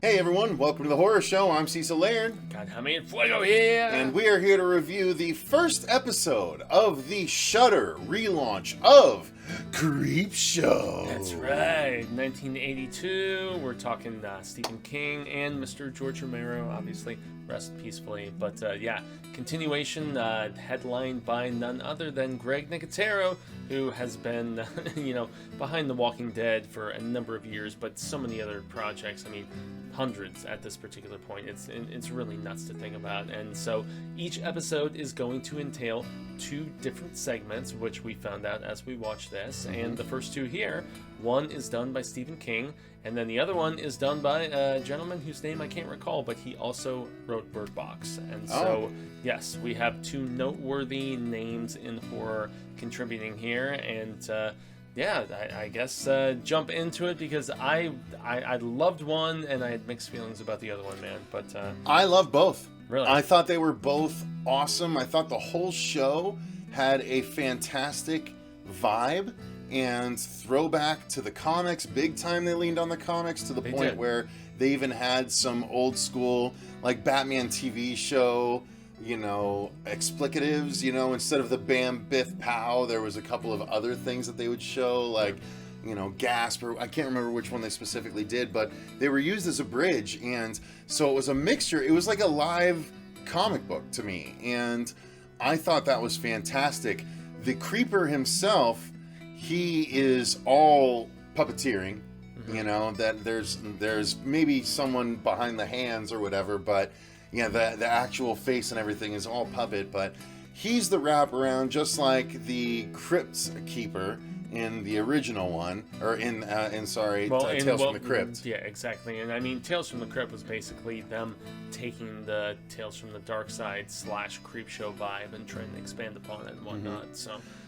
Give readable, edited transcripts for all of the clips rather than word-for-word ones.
Hey everyone, welcome to the Horror Show. I'm Cecil Laird. God, how many Fuego here? And we are here to review the first episode of the Shudder relaunch of Creepshow. That's right, 1982. We're talking Stephen King and Mr. George Romero, obviously. Rest peacefully. But yeah, continuation headlined by none other than Greg Nicotero, who has been, behind The Walking Dead for a number of years, but so many other projects. I mean, hundreds at this particular point. It's really nuts to think about. And so each episode is going to entail 2 different segments, which we found out as we watched this. And the first 2 here, one is done by Stephen King, and then the other one is done by a gentleman whose name I can't recall, but he also wrote Bird Box. And so, yes, we have 2 noteworthy names in horror contributing here. And yeah, I guess jump into it, because I loved one and I had mixed feelings about the other one, man. But I love both. Really? I thought they were both awesome. I thought the whole show had a fantastic vibe and throwback to the comics. Big time they leaned on the comics to the point where they even had some old school, like Batman TV show, explicatives, instead of the bam, biff, pow, there was a couple of other things that they would show, like, gasp, or I can't remember which one they specifically did, but they were used as a bridge, and so it was a mixture. It was like a live comic book to me, and I thought that was fantastic. The Creeper himself, he is all puppeteering, that there's maybe someone behind the hands or whatever, but yeah, the actual face and everything is all puppet, but he's the wraparound, just like the Crypt Keeper in the original one, or Tales from the Crypt. Yeah, exactly. And I mean, Tales from the Crypt was basically them taking the Tales from the Dark Side / Creepshow vibe and trying to expand upon it and whatnot.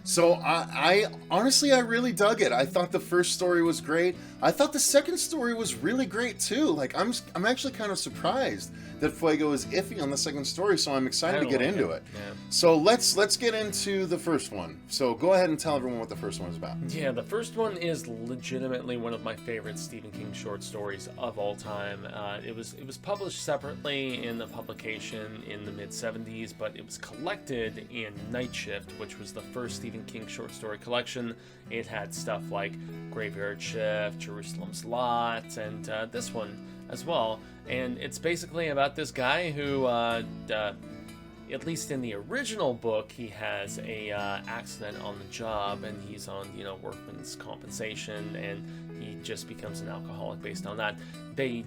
So I honestly, I really dug it. I thought the first story was great. I thought the second story was really great too. Like, I'm actually kind of surprised that Fuego is iffy on the second story, so I'm excited to get into it. Yeah. So let's get into the first one. So go ahead and tell everyone what the first one is about. Yeah, the first one is legitimately one of my favorite Stephen King short stories of all time. It was published separately in the publication in the mid-70s, but it was collected in Night Shift, which was the first Stephen King short story collection. It had stuff like Graveyard Shift, Jerusalem's Lot, and this one as well. And it's basically about this guy who, at least in the original book, he has a accident on the job, and he's on workman's compensation, and he just becomes an alcoholic based on that. They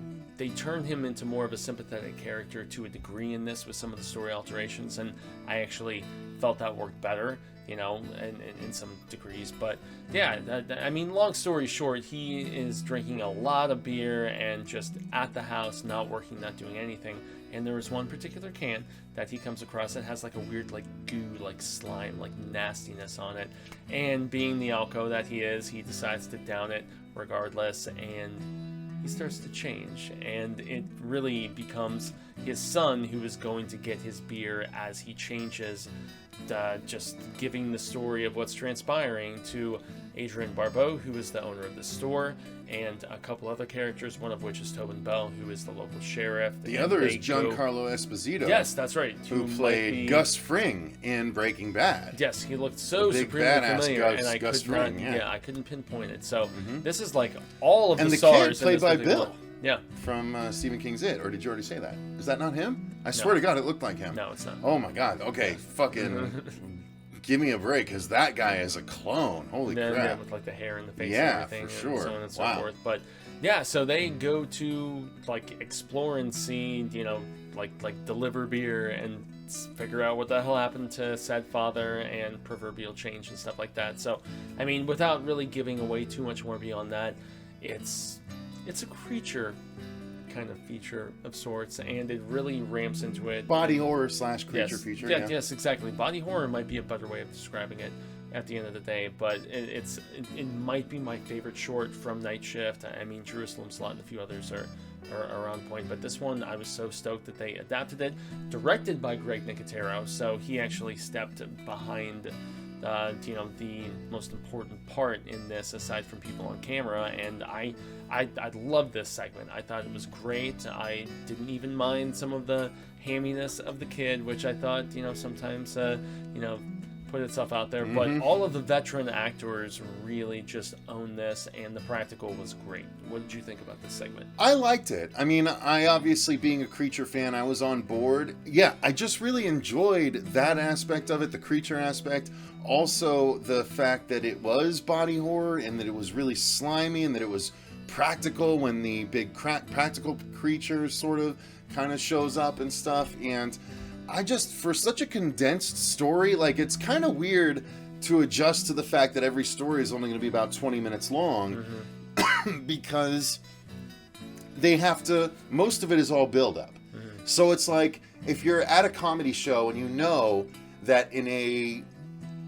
turn him into more of a sympathetic character to a degree in this with some of the story alterations, and I actually felt that worked better, in some degrees. But yeah, I mean, long story short, he is drinking a lot of beer and just at the house, not working, not doing anything. And there was one particular can that he comes across that has like a weird, like goo, like slime, like nastiness on it. And being the alco that he is, he decides to down it regardless, and he starts to change. And it really becomes his son who is going to get his beer as he changes, just giving the story of what's transpiring to Adrian Barbeau, who is the owner of the store, and a couple other characters, one of which is Tobin Bell, who is the local sheriff. The other is Giancarlo Esposito. Yes, that's right. Who played Gus Fring in Breaking Bad. Yes, he looked so supremely familiar, and I couldn't pinpoint it. So this is like all of the stars. And the kid played by Bill. Yeah. From Stephen King's It, or did you already say that? Is that not him? I swear to God, it looked like him. No, it's not. Oh my God. Okay, fucking give me a break, because that guy is a clone. Holy crap. Yeah, with like the hair and the face and everything. Yeah, for sure. And so on and so forth. But yeah, so they go to like explore and see, like deliver beer and figure out what the hell happened to said father and proverbial change and stuff like that. So, I mean, without really giving away too much more beyond that, it's a creature kind of feature of sorts, and it really ramps into it. Body horror / creature feature. Yeah, yes, exactly. Body horror might be a better way of describing it at the end of the day, but it might be my favorite short from Night Shift. I mean, Jerusalem's Lot and a few others are on point, but this one I was so stoked that they adapted it. Directed by Greg Nicotero, so he actually stepped behind the most important part in this, aside from people on camera. And I love this segment. I thought it was great. I didn't even mind some of the hamminess of the kid, which I thought, sometimes, put itself out there. But all of the veteran actors really just own this, and the practical was great. What did you think about this segment? I liked it. I mean, I obviously, being a creature fan, I was on board. Yeah, I just really enjoyed that aspect of it, the creature aspect. Also, the fact that it was body horror, and that it was really slimy, and that it was practical when the big practical creature sort of kind of shows up and stuff. And I just, for such a condensed story, like, it's kind of weird to adjust to the fact that every story is only going to be about 20 minutes long, because they have to, most of it is all build up. So it's like, if you're at a comedy show and you know that in a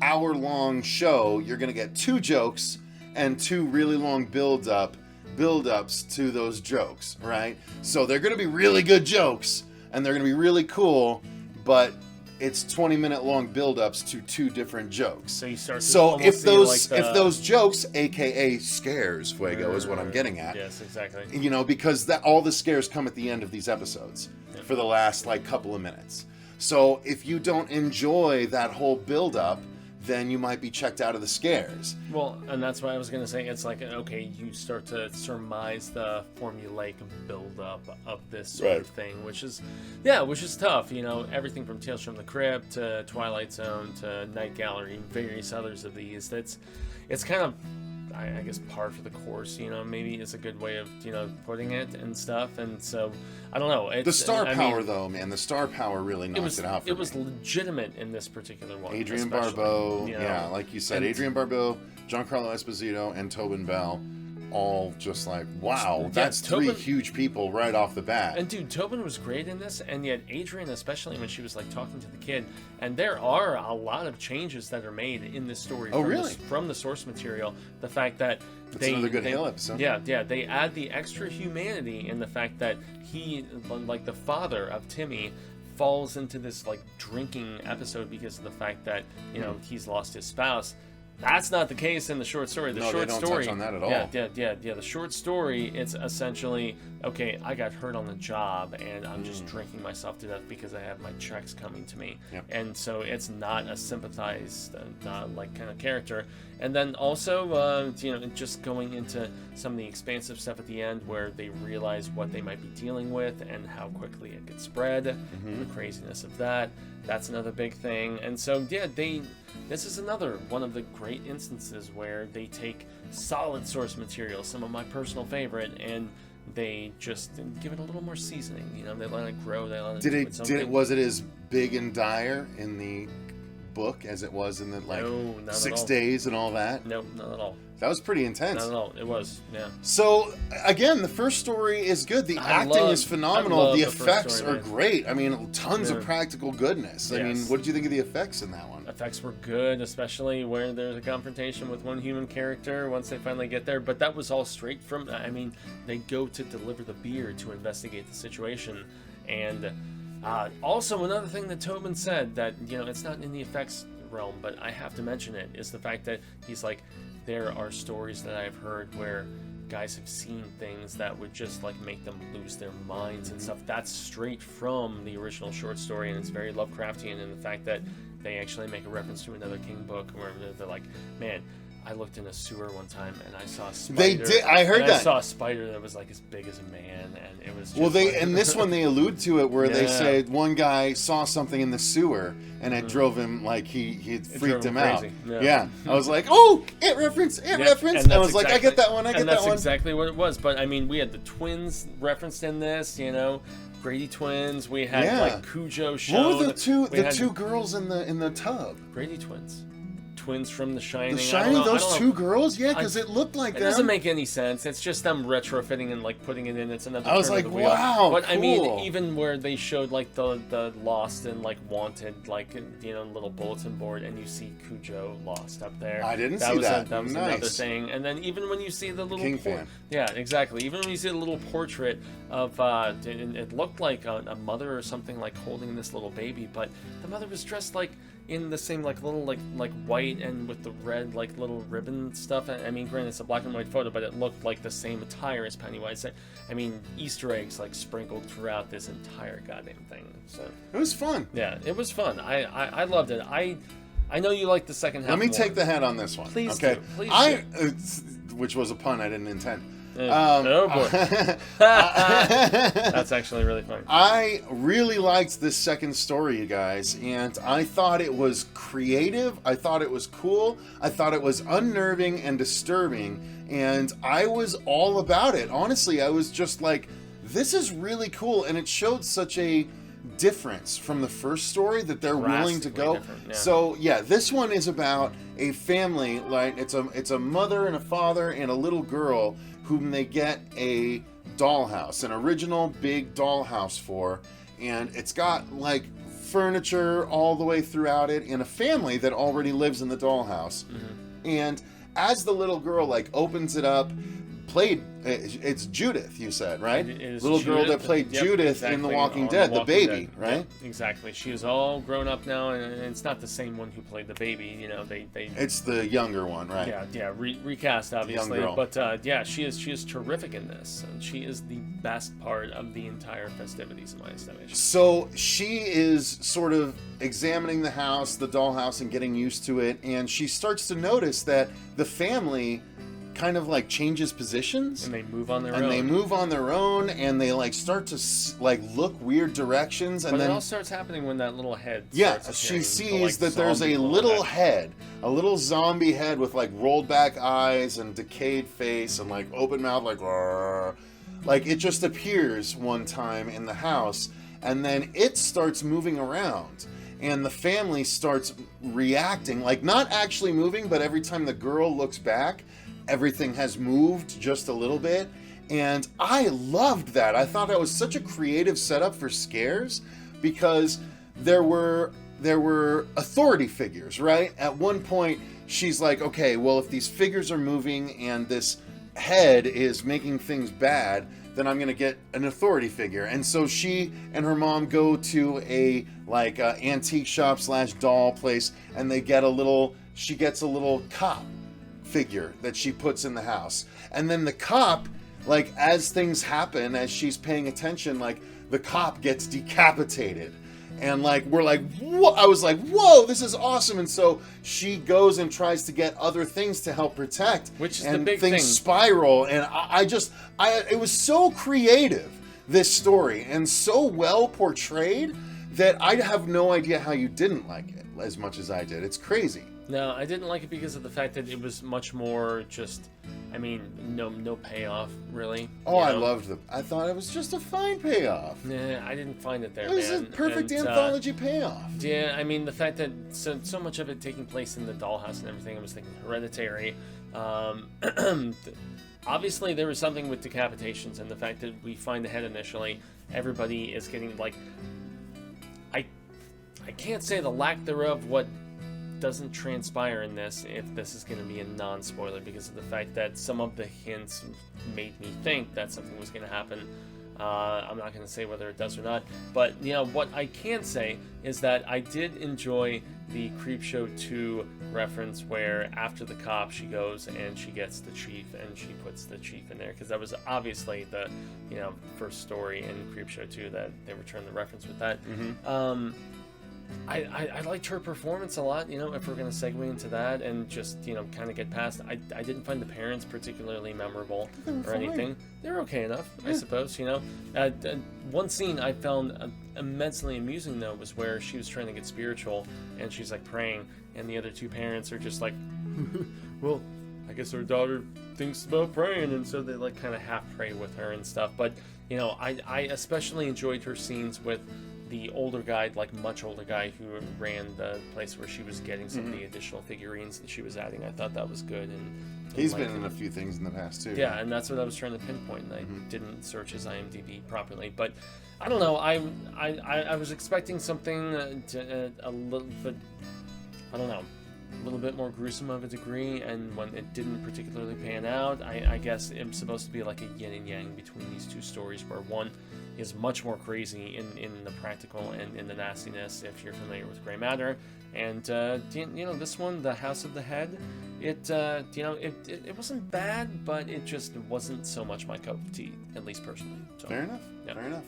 hour-long show, you're going to get 2 jokes and 2 really long build-ups to those jokes, right? So they're going to be really good jokes, and they're going to be really cool, but it's 20-minute long build-ups to 2 different jokes. So you start to so if those like if those jokes, aka scares, Fuego, is what I'm getting at. Yes, exactly. Because that all the scares come at the end of these episodes for the last couple of minutes. So if you don't enjoy that whole build-up, then you might be checked out of the scares. Well, and that's what I was going to say. It's like, okay, you start to surmise the formulaic build-up of this sort of thing, which is tough. Everything from Tales from the Crypt to Twilight Zone to Night Gallery and various others of these. It's kind of, I guess, par for the course, maybe is a good way of, putting it and stuff. And so, I don't know. The star power, though, man, the star power really knocked it out for me. It was legitimate in this particular one. Adrienne Barbeau, like you said, Adrienne Barbeau, Giancarlo Esposito, and Tobin Bell, all just like, wow, that's Tobin, 3 huge people right off the bat. And dude, Tobin was great in this, and yet Adrienne, especially when she was talking to the kid, and there are a lot of changes that are made in this story from the source material. The fact that that's another good Hale episode. Yeah, they add the extra humanity in the fact that he, like the father of Timmy, falls into this drinking episode because of the fact that he's lost his spouse. That's not the case in the short story. They don't touch on that at all. Yeah. The short story, it's essentially, okay, I got hurt on the job, and I'm just drinking myself to death because I have my checks coming to me. Yep. And so it's not a sympathized, kind of character. And then also, just going into some of the expansive stuff at the end where they realize what they might be dealing with and how quickly it could spread, the craziness of that. That's another big thing. And so, this is another one of the great instances where they take solid source material, some of my personal favorite, and they just give it a little more seasoning. They let it grow. They let it. Was it as big and dire in the book as it was in the 6 days and all that? No, not at all. That was pretty intense. Not at all. It was, yeah. So, again, the first story is good. The acting is phenomenal. The effects are great. I mean, tons of practical goodness. I mean, what did you think of the effects in that one? Effects were good, especially where there's a confrontation with one human character once they finally get there. But that was all straight from, they go to deliver the beer to investigate the situation. And also another thing that Tobin said that, it's not in the effects realm, but I have to mention it, is the fact that he's like, there are stories that I've heard where guys have seen things that would just make them lose their minds and stuff. That's straight from the original short story, and it's very Lovecraftian in the fact that they actually make a reference to another King book where they're like, man, I looked in a sewer one time and I saw a spider. They did. I heard that. I saw a spider that was as big as a man, and it was. Just in this one they allude to it where they say one guy saw something in the sewer and it drove him he freaked him out. Yeah. I was like, oh, it reference. And I was like, I get that one. I get that one. That's exactly what it was. But we had the twins referenced in this. Grady twins. We had Cujo show. What were the two girls in the tub? Grady twins. Twins from The Shining. The Shining, those 2 girls? Yeah, because it looked like that. It doesn't make any sense. It's just them retrofitting and putting it in. It's another. I was like, wow, but cool. Even where they showed the Lost and Wanted, little bulletin board, and you see Cujo Lost up there. I didn't see that. That was nice. Another thing. And then even when you see the little King fan. Yeah, exactly. Even when you see the little portrait of it looked like a mother or something holding this little baby, but the mother was dressed in the same like little like white and with the red like little ribbon stuff. I mean, granted it's a black and white photo, but it looked like the same attire as Pennywise. I mean, Easter eggs like sprinkled throughout this entire goddamn thing. So it was fun. Yeah, it was fun. I loved it. I know you like the second half. Let me more. take the head on this one. Please okay? do. Please do. Which was a pun I didn't intend. Oh boy. That's actually really funny. I really liked this second story, you guys, and I thought it was creative. I thought it was cool. I thought it was unnerving and disturbing, and I was all about it. Honestly, I was just like, this is really cool, and it showed such a difference from the first story that they're willing to go. Yeah. So yeah, this one is about a family. Like it's a mother and a father and a little girl whom they get a dollhouse, an original big dollhouse for, and it's got like furniture all the way throughout it, and a family that already lives in the dollhouse. And as the little girl like opens it up, it's Judith, you said, right? Little girl that played Judith in The Walking Dead, the baby, right? Yep, exactly. She is all grown up now, and it's not the same one who played the baby. You know, they it's the younger one, right? Yeah, recast obviously, Young girl. but yeah, she is terrific in this, and she is the best part of the entire festivities in my estimation. So she is sort of examining the house, the dollhouse, and getting used to it, and she starts to notice that the family kind of like changes positions, and they move on their own, and they like start to like look weird directions, and but then it all starts happening when that little head she sees like that there's a little head, a little zombie head with like rolled back eyes and decayed face and like open mouth, like "Arr." Like it just appears one time in the house, and then it starts moving around, and the family starts reacting, like not actually moving, but every time the girl looks back, everything has moved just a little bit, and I loved that. I thought that was such a creative setup for scares, because there were authority figures, right? At one point, she's like, okay, well, if these figures are moving and this head is making things bad, then I'm gonna get an authority figure. And so she and her mom go to a like antique shop / doll place, and she gets a little cop figure that she puts in the house. And then the cop, like as things happen, as she's paying attention, like the cop gets decapitated, and like we're like, whoa! I was like, whoa, this is awesome. And so she goes and tries to get other things to help protect, which is and the big things thing. Spiral, and it was so creative, this story, and so well portrayed that I have no idea how you didn't like it as much as I did. It's crazy. No, I didn't like it because of the fact that it was much more just, I mean, no payoff, really. Oh, I loved it. I thought it was just a fine payoff. Nah, I didn't find it there, It was man. a perfect anthology payoff. Yeah, I mean, the fact that so much of it taking place in the dollhouse and everything, I was thinking Hereditary. Obviously, there was something with decapitations, and the fact that we find the head initially, everybody is getting, like, I can't say the lack thereof what doesn't transpire in this, if this is going to be a non-spoiler, because of the fact that some of the hints made me think that something was going to happen. I'm not going to say whether it does or not, but you know what I can say is that I did enjoy the Creepshow 2 reference, where after the cop she goes and she gets the chief and she puts the chief in there, because that was obviously the first story in Creepshow 2 that they returned the reference with that. I liked her performance a lot, if we're going to segue into that and just, kind of get past. I didn't find the parents particularly memorable or anything. They were okay enough, I suppose, One scene I found immensely amusing, though, was where she was trying to get spiritual and she's, like, praying, and the other two parents are just like, well, I guess our daughter thinks about praying, and so they, like, kind of half pray with her and stuff. But, I especially enjoyed her scenes with the older guy, like much older guy, who ran the place where she was getting some of the additional figurines that she was adding. I thought that was good, and he's been in a few things in the past too. Yeah, and that's what I was trying to pinpoint. And I didn't search his IMDb properly, but I don't know. I was expecting something a little bit. I don't know. a little bit more gruesome of a degree, and when it didn't particularly pan out, I guess it's supposed to be like a yin and yang between these two stories, where one is much more crazy in the practical and in the nastiness, if you're familiar with Grey Matter, and this one, The House of the Head, it wasn't bad, but it just wasn't so much my cup of tea, at least personally. So, fair enough. yeah. Fair enough.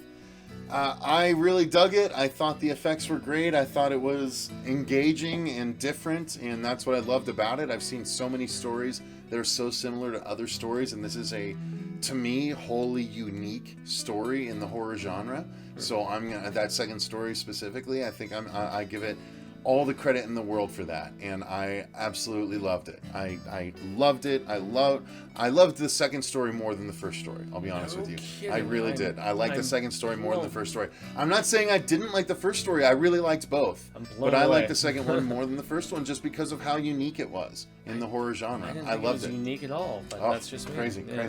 I really dug it. I thought the effects were great. I thought it was engaging and different, and that's what I loved about it. I've seen so many stories that are so similar to other stories, and this is to me, wholly unique story in the horror genre. So that second story specifically, I think I give it all the credit in the world for that, and I absolutely loved it. I loved it. I loved the second story more than the first story. I'll be honest with you. Kidding. I really did. I liked the second story more than the first story. I'm not saying I didn't like the first story. I really liked both. But I liked the second one more than the first one, just because of how unique it was in the horror genre. I loved it. It was unique at all, but that's just me. Crazy. Yeah.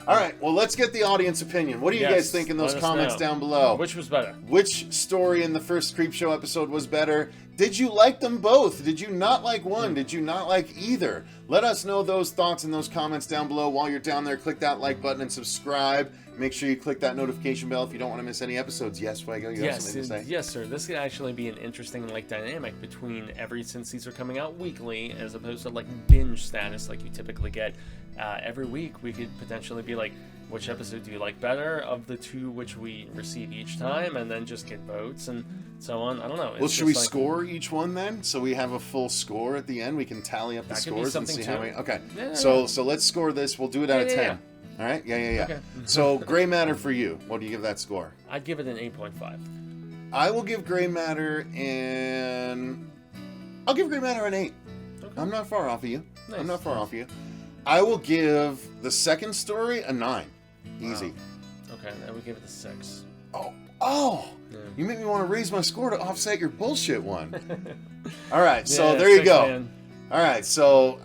All right, well, let's get the audience opinion. What do you guys think in those comments down below? Which was better? Which story in the first Creepshow episode was better? Did you like them both? Did you not like one? Did you not like either? Let us know those thoughts in those comments down below. While you're down there, click that like button and subscribe. Make sure you click that notification bell if you don't want to miss any episodes. Yes, Fuego, you have something to say? Yes, sir. This could actually be an interesting dynamic between since these are coming out weekly, as opposed to binge status like you typically get every week. We could potentially be like, which episode do you like better of the two which we receive each time, and then just get votes and so on. I don't know. Well, should we score each one then, so we have a full score at the end? We can tally up the scores and see how many. Okay. Yeah, so let's score this. We'll do it out of 10. Yeah. All right? Yeah. Okay. So, Grey Matter for you. What do you give that score? I'd give it an 8.5. I will give Grey Matter I'll give Grey Matter an 8. Okay. I'm not far off of you. Nice. I'm not far off of you. I will give the second story a 9. Easy. Wow. Okay, I would give it a 6. Oh! Yeah. You make me want to raise my score to offset your bullshit one. All right, so there you go. Man. All right, so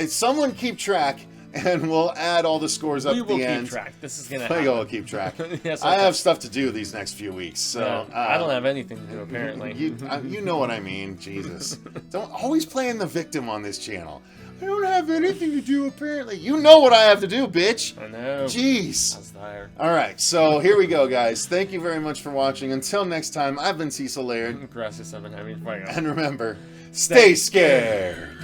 someone keep track, and we'll add all the scores up at the end. We will keep track. This is gonna happen. Fuego will keep track. Yes, I have stuff to do these next few weeks, so yeah, I don't have anything to do apparently. You know what I mean, Jesus! Don't always playing the victim on this channel. I don't have anything to do apparently. You know what I have to do, bitch. I know. Jeez. I was tired. All right, so here we go, guys. Thank you very much for watching. Until next time, I've been Cecil Laird. Gracias, Fuego. And remember, stay scared.